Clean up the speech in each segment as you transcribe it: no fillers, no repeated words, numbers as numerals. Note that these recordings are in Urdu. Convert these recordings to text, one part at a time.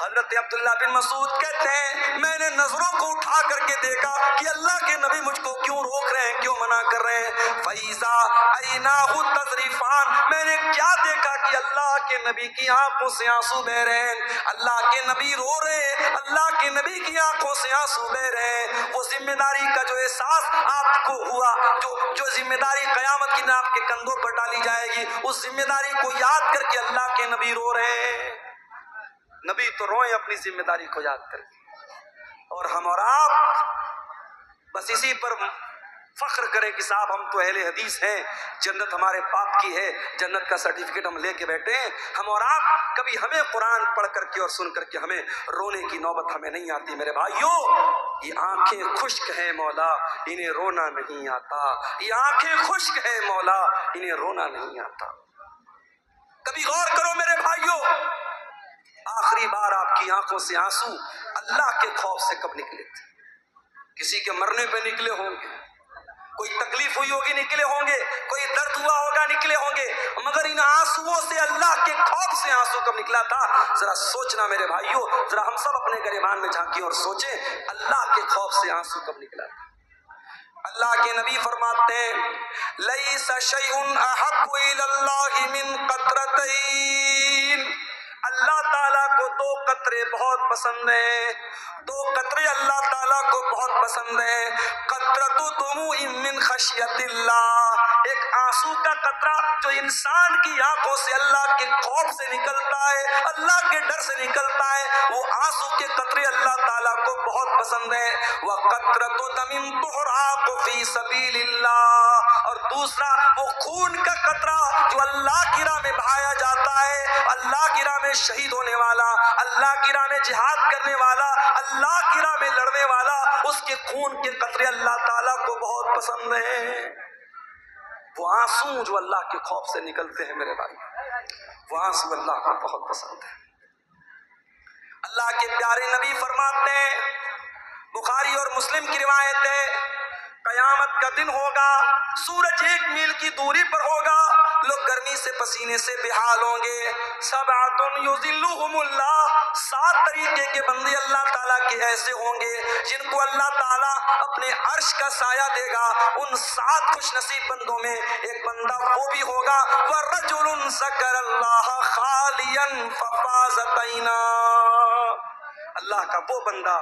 حضرت عبداللہ بن مسعود کہتے ہیں میں نے نظروں کو اٹھا کر کے دیکھا کہ اللہ کے نبی مجھ کو کیوں روک رہے ہیں, کیوں منع کر رہے ہیں. فَإِذَا عَيْنَاهُ تَذْرِفَانِ, میں نے کیا دیکھا کہ اللہ کے نبی کی آنکھوں سے آنسو بہ رہے ہیں, اللہ کے نبی رو رہے ہیں, اللہ کے نبی کی آنکھوں سے آنسو بہ رہے ہیں. وہ ذمہ داری کا جو احساس آپ کو ہوا, جو ذمہ داری قیامت کی دن آپ کے کندھوں پر ڈالی جائے گی, اس ذمہ داری کو یاد کر کے اللہ کے نبی رو رہے ہیں. نبی تو روئیں اپنی ذمہ داری کو یاد کر کے, اور ہم اور آپ بس اسی پر فخر کریں کہ صاحب ہم تو اہل حدیث ہیں, جنت ہمارے باپ کی ہے, جنت کا سرٹیفکیٹ ہم لے کے بیٹھے ہیں. ہم اور آپ کبھی ہمیں قرآن پڑھ کر کے اور سن کر کے ہمیں رونے کی نوبت ہمیں نہیں آتی. میرے بھائیوں, یہ آنکھیں خشک ہیں مولا, انہیں رونا نہیں آتا. یہ آنکھیں خشک ہیں مولا, انہیں رونا نہیں آتا. کبھی غور کرو میرے بھائیوں, آخری بار آپ کی آنکھوں سے آنسو اللہ کے خوف سے کب نکلے تھے؟ کسی کے مرنے پہ نکلے ہوں گے, کوئی تکلیف ہوئی ہوگی نکلے ہوں گے, کوئی درد ہوا ہوگا نکلے ہوں گے, مگر ان آنسوؤں سے اللہ کے خوف سے آنسو کب نکلا تھا؟ ذرا سوچنا میرے بھائیوں, ذرا ہم سب اپنے گریبان میں جھانکیں اور سوچیں اللہ کے خوف سے آنسو کب نکلا تھا. اللہ کے نبی فرماتے ہیں لیس شیء احب الی اللہ من قطرتین, اللہ تعالیٰ کو دو قطرے بہت پسند ہیں, دو قطرے اللہ تعالیٰ کو بہت پسند ہیں. قطرۃ دموع من خشیت اللہ, ایک آنسو کا قطرہ جو انسان کی آنکھوں سے اللہ کے خوف سے نکلتا ہے, اللہ کے ڈر سے نکلتا ہے, وہ آنسو کے قطرے اللہ تعالیٰ کو بہت پسند ہیں. وقطرۃ دم تحرق فی سبیل اللہ, اور دوسرا وہ خون کا قطرہ جو اللہ کی راہ میں بہایا جاتا ہے, اللہ کی راہ میں شہید ہونے والا, اللہ کی راہ میں جہاد کرنے والا, اللہ کی راہ میں لڑنے والا, اس کے خون کے قطرے اللہ تعالیٰ کو بہت پسند ہیں. وہ آنسو جو اللہ کے خوف سے نکلتے ہیں میرے بھائی, وہ آنسو اللہ کو بہت پسند ہے. اللہ کے پیارے نبی فرماتے ہیں, بخاری اور مسلم کی روایت ہے, قیامت کا دن ہوگا, سورج 1 میل کی دوری پر ہوگا, لوگ گرمی سے پسینے سے بحال ہوں گے. سبعۃ یظلھم اللہ, 7 طریقے کے بندے اللہ تعالیٰ کے ایسے ہوں گے جن کو اللہ تعالیٰ اپنے عرش کا سایہ دے گا. ان 7 خوش نصیب بندوں میں ایک بندہ وہ بھی ہوگا وَرَجُلٌ ذَكَرَ اللَّهَ خَالِيًا فَفَاضَتْ عَيْنَاهُ, اللہ کا وہ بندہ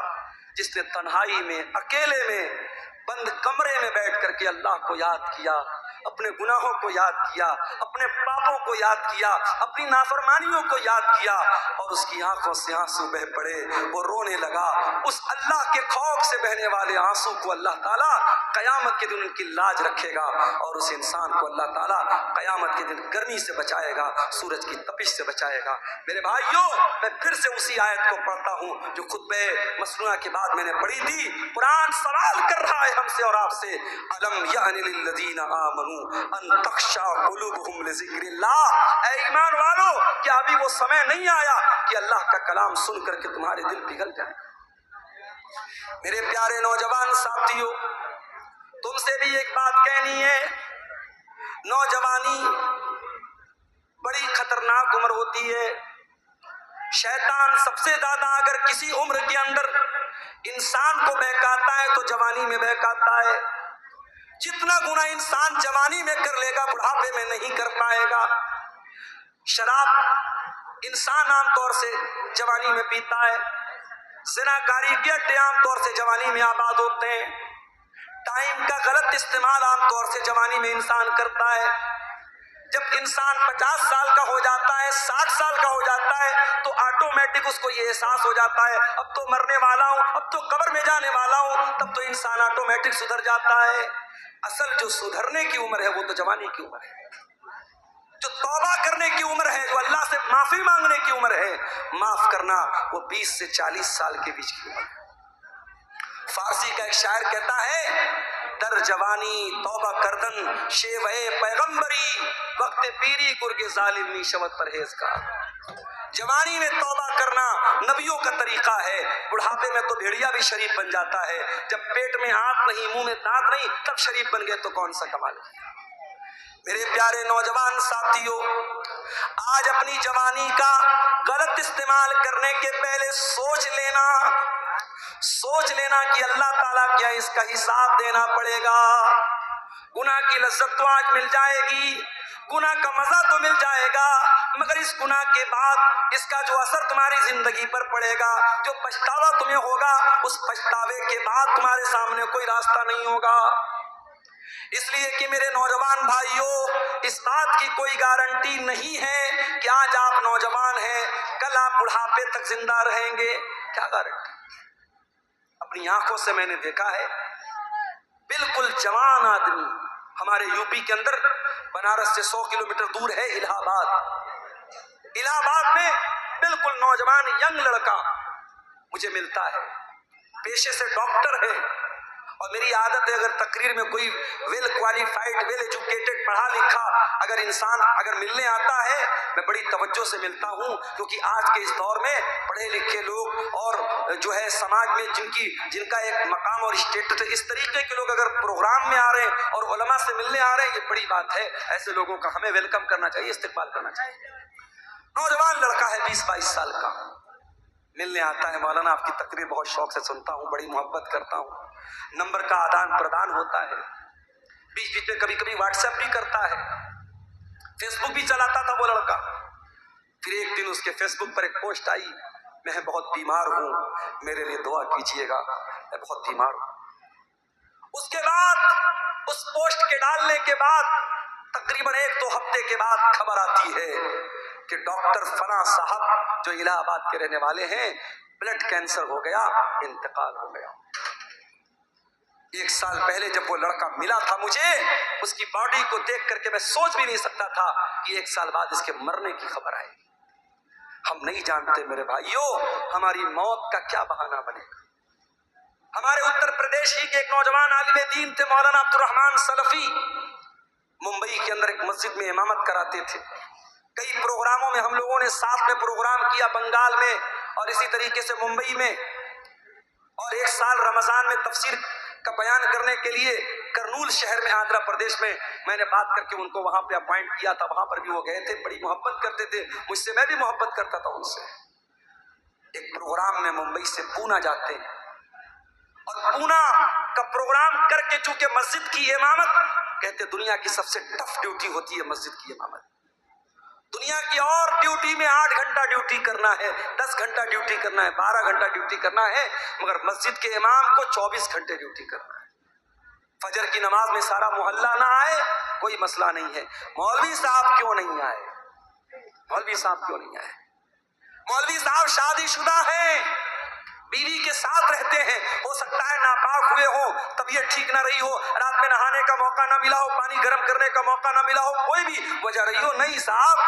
جس نے تنہائی میں, اکیلے میں, بند کمرے میں بیٹھ کر کے اللہ کو یاد کیا, اپنے گناہوں کو یاد کیا, اپنے پاپوں کو یاد کیا, اپنی نافرمانیوں کو یاد کیا, اور اس کی آنکھوں سے آنسو بہ پڑے, وہ رونے لگا. اس اللہ کے خوف سے بہنے والے آنسو کو اللہ تعالیٰ قیامت کے دن ان کی لاج رکھے گا, اور اس انسان کو اللہ تعالیٰ قیامت کے دن گرمی سے بچائے گا, سورج کی تپش سے بچائے گا. میرے بھائیوں, میں پھر سے اسی آیت کو پڑھتا ہوں جو خطبہ مسنونہ کے بعد میں نے پڑھی تھی. قرآن سوال کر رہا ہے ہم سے اور آپ سے, الم یعن للذین آمنوا ان تخشع قلوبہم لذکر اللہ, اے ایمان والو کیا ابھی وہ سمے نہیں آیا کہ اللہ کا کلام سن کر کے تمہارے دل پگھل جائیں؟ میرے پیارے نوجوان ساتھیوں, تم سے بھی ایک بات کہنی ہے, نوجوانی بڑی خطرناک عمر ہوتی ہے. شیطان سب سے زیادہ اگر کسی عمر کے اندر انسان کو بہکاتا ہے تو جوانی میں بہکاتا ہے. جتنا گناہ انسان جوانی میں کر لے گا بڑھاپے میں نہیں کر پائے گا. شراب انسان عام طور سے جوانی میں پیتا ہے, زناکاری کے اڈے عام طور سے جوانی میں آباد ہوتے ہیں, ٹائم کا غلط استعمال عام طور سے جوانی میں انسان کرتا ہے. جب انسان 50 سال کا ہو جاتا ہے, 60 سال کا ہو جاتا ہے, تو آٹومیٹک اس کو یہ احساس ہو جاتا ہے اب تو مرنے والا ہوں, اب تو قبر میں جانے والا ہوں. تب تو انسان آٹومیٹک سدھر جاتا ہے. اصل جو سدھرنے کی عمر ہے وہ تو جوانی کی عمر ہے, جو توبہ کرنے کی عمر ہے, جو اللہ سے معافی مانگنے کی عمر ہے, معاف کرنا, وہ 20 سے 40 سال کے بیچ کی عمر ہے. فارسی کا ایک شاعر کہتا ہے, در جوانی توبہ کردن شیوہ پیغمبری, وقت پیری گرگ ظالم نی شود پرہیزگار. جوانی میں توبہ کرنا نبیوں کا طریقہ ہے, بڑھاپے میں تو بھیڑیا بھی شریف بن جاتا ہے. جب پیٹ میں ہاتھ نہیں, منہ میں دانت نہیں, تب شریف بن گئے تو کون سا کمال. میرے پیارے نوجوان ساتھیوں, آج اپنی جوانی کا غلط استعمال کرنے کے پہلے سوچ لینا کہ اللہ تعالیٰ کیا اس کا حساب دینا پڑے گا. گناہ کی لذت تو آج مل جائے گی, گناہ کا مزہ تو مل جائے گا, مگر اس گناہ کے بعد اس کا جو اثر تمہاری زندگی پر پڑے گا, جو پچھتاوا تمہیں ہوگا, اس پچھتاوے کے بعد تمہارے سامنے کوئی راستہ نہیں ہوگا. اس لیے کہ میرے نوجوان بھائیوں, اس بات کی کوئی گارنٹی نہیں ہے کہ آج آپ نوجوان ہیں کل آپ بڑھاپے تک زندہ رہیں گے. کیا گارنٹی؟ اپنی آنکھوں سے میں نے دیکھا ہے بالکل جوان آدمی, ہمارے یو پی کے اندر بنارس سے 100 کلومیٹر دور ہے الہ آباد میں بالکل نوجوان ینگ لڑکا مجھے ملتا ہے, پیشے سے ڈاکٹر ہے, اور میری عادت ہے اگر تقریر میں کوئی ویل کوالیفائڈ ویل ایجوکیٹڈ پڑھا لکھا اگر انسان اگر ملنے آتا ہے میں بڑی توجہ سے ملتا ہوں, کیونکہ آج کے اس دور میں پڑھے لکھے لوگ اور جو ہے سماج میں جن کا ایک مقام اور اسٹیٹس ہے, اس طریقے کے لوگ اگر پروگرام میں آ رہے ہیں اور علماء سے ملنے آ رہے ہیں, یہ بڑی بات ہے. ایسے لوگوں کا ہمیں ویلکم کرنا چاہیے, استقبال کرنا چاہیے. نوجوان لڑکا ہے 20-22 سال کا, ملنے آتا ہے, مولانا آپ کی تقریر بہت شوق سے سنتا ہوں, بڑی محبت کرتا ہوں. نمبر کا آدان پردان ہوتا ہے, بیچ میں کبھی کبھی واٹس ایپ بھی کرتا ہے, فیس بک بھی چلاتا تھا وہ لڑکا. پھر ایک دن اس کے فیس بک پر ایک پوسٹ آئی, میں بہت بیمار ہوں, میرے لیے دعا کیجیے گا, میں بہت بیمار ہوں. اس کے بعد اس پوسٹ کے ڈالنے کے بعد تقریباً 1-2 ہفتے کے بعد خبر آتی ہے کہ ڈاکٹر فلاں صاحب جو الہ آباد کے رہنے والے ہیں بلڈ کینسر ہو گیا, انتقال ہو گیا. 1 سال پہلے جب وہ لڑکا ملا تھا مجھے, اس کی باڈی کو دیکھ کر کے میں سوچ بھی نہیں سکتا تھا کہ 1 سال بعد اس کے مرنے کی خبر آئے. ہم نہیں جانتے میرے بھائیوں ہماری موت کا کیا بہانہ بنے گا. ہمارے اتر پردیش ہی کے ایک نوجوان عالم دین تھے مولانا عبد الرحمن سلفی, ممبئی کے اندر ایک مسجد میں امامت کراتے تھے. کئی پروگراموں میں ہم لوگوں نے ساتھ میں پروگرام کیا, بنگال میں اور اسی طریقے سے ممبئی میں, اور 1 سال رمضان میں تفسیر کا بیان کرنے کے لیے کرنول شہر میں آندھرا پردیش میں نے بات کر کے ان کو وہاں پہ اپوائنٹ کیا تھا. وہاں پر بھی وہ گئے تھے, بڑی محبت کرتے تھے مجھ سے, میں بھی محبت کرتا تھا ان سے. ایک پروگرام میں ممبئی سے پونا جاتے ہیں, اور پونا کا پروگرام کر کے چونکہ مسجد کی امامت, کہتے دنیا کی سب سے ٹف ڈیوٹی ہوتی ہے مسجد کی امامت. دنیا کی اور ڈیوٹی میں 8 گھنٹہ ڈیوٹی کرنا ہے, 10 گھنٹہ ڈیوٹی کرنا ہے, 12 گھنٹہ ڈیوٹی کرنا ہے, مگر مسجد کے امام کو 24 گھنٹے ڈیوٹی کرنا ہے. فجر کی نماز میں سارا محلہ نہ آئے کوئی مسئلہ نہیں ہے, مولوی صاحب کیوں نہیں آئے, مولوی صاحب کیوں نہیں آئے. مولوی صاحب شادی شدہ ہیں, بیوی کے ساتھ رہتے ہیں, ہو سکتا ہے ناپاک ہوئے ہو, طبیعت ٹھیک نہ رہی ہو, رات میں نہانے کا موقع نہ ملا ہو, پانی گرم کرنے کا موقع نہ ملا ہو, کوئی بھی وجہ رہی ہو, نہیں صاحب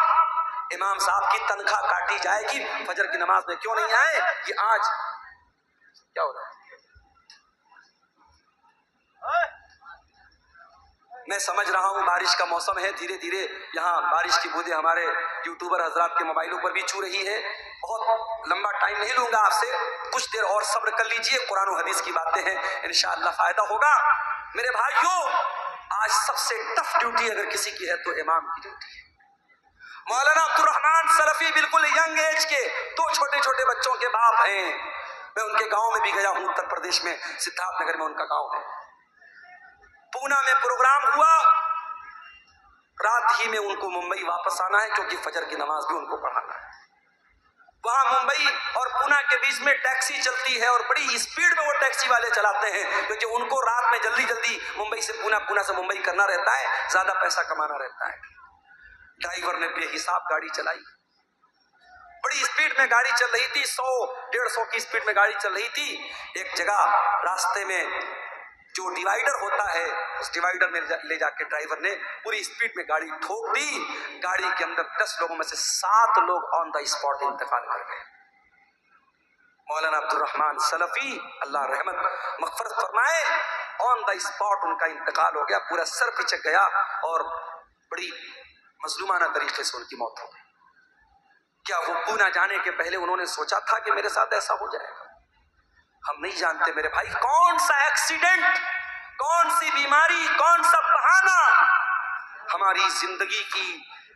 امام صاحب کی تنخواہ کاٹی جائے گی, فجر کی نماز میں کیوں نہیں آئے. یہ آج کیا ہو رہا ہے؟ میں سمجھ رہا ہوں بارش کا موسم ہے, دھیرے دھیرے یہاں بارش کی بوندیں ہمارے یوٹیوبر حضرات کے موبائلوں پر بھی چھو رہی ہے. بہت لمبا ٹائم نہیں لوں گا آپ سے, کچھ دیر اور صبر کر لیجئے, قرآن و حدیث کی باتیں ہیں, انشاءاللہ فائدہ ہوگا. میرے بھائیوں آج سب سے ٹف ڈیوٹی اگر کسی کی ہے تو امام کی ڈیوٹی ہے. مولانا عبد الرحمن سلفی بالکل ینگ ایج کے 2 چھوٹے چھوٹے بچوں کے باپ ہیں. میں ان کے گاؤں میں بھی گیا ہوں, اتر پردیش میں سدھارتھ نگر میں ان کا گاؤں ہے. پونا میں پروگرام ہوا, رات ہی میں ان کو ممبئی واپس آنا ہے کیونکہ فجر کی نماز بھی ان کو پڑھانا ہے. وہاں ممبئی اور پونا کے بیچ میں ٹیکسی چلتی ہے, اور بڑی اسپیڈ میں وہ ٹیکسی والے چلاتے ہیں کیونکہ ان کو رات میں جلدی جلدی ممبئی سے پونا, پونا سے ممبئی کرنا رہتا ہے, زیادہ پیسہ کمانا رہتا ہے. ڈرائیور نے بے حساب گاڑی چلائی, بڑی اسپیڈ میں گاڑی چل رہی تھی, 100-150 کی اسپیڈ میں گاڑی چل رہی تھی. ایک جگہ راستے میں جو ڈیوائیڈر ہوتا ہے اس ڈیوائیڈر میں لے جا کے ڈرائیور نے پوری اسپیڈ میں گاڑی ٹھوک دی. گاڑی کے اندر 10 لوگوں میں سے 7 لوگ آن دا اسپاٹ انتقال کر گئے. مولانا عبد الرحمن سلفی اللہ رحمت مغفرت فرمائے, آن دا اسپاٹ ان کا انتقال ہو گیا, پورا سر پچک گیا اور بڑی مظلومانہ طریقے سے ان کی موت ہو گئی. کیا وہ پونا جانے کے پہلے انہوں نے سوچا تھا کہ میرے ساتھ ایسا ہو جائے گا؟ ہم نہیں جانتے میرے بھائی کون سا ایکسیڈنٹ, کون سی بیماری, کون سا بہانہ ہماری زندگی کی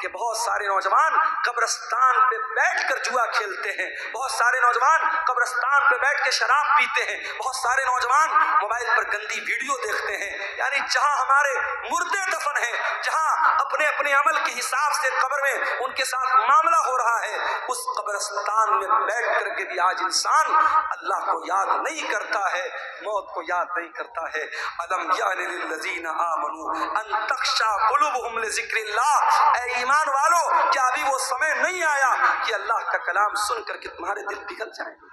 کہ بہت سارے نوجوان قبرستان پہ بیٹھ کر جوا کھیلتے ہیں، بہت سارے نوجوان قبرستان پہ بیٹھ کے شراب پیتے ہیں، بہت سارے نوجوان موبائل پر گندی ویڈیو دیکھتے ہیں۔ یعنی جہاں ہمارے مردے دفن ہیں، جہاں اپنے اپنے عمل کے حساب سے قبر میں ان کے ساتھ معاملہ ہو رہا ہے، اس قبرستان میں بیٹھ کر کے بھی آج انسان اللہ کو یاد نہیں کرتا ہے، موت کو یاد نہیں کرتا ہے۔ الم یعن للذین آمنوا ان تخشع قلوبہم لذکر اللہ، اے ایمان والو کیا ابھی وہ سمے نہیں آیا کہ اللہ کا کلام سن کر کے تمہارے دل پگھل جائیں؟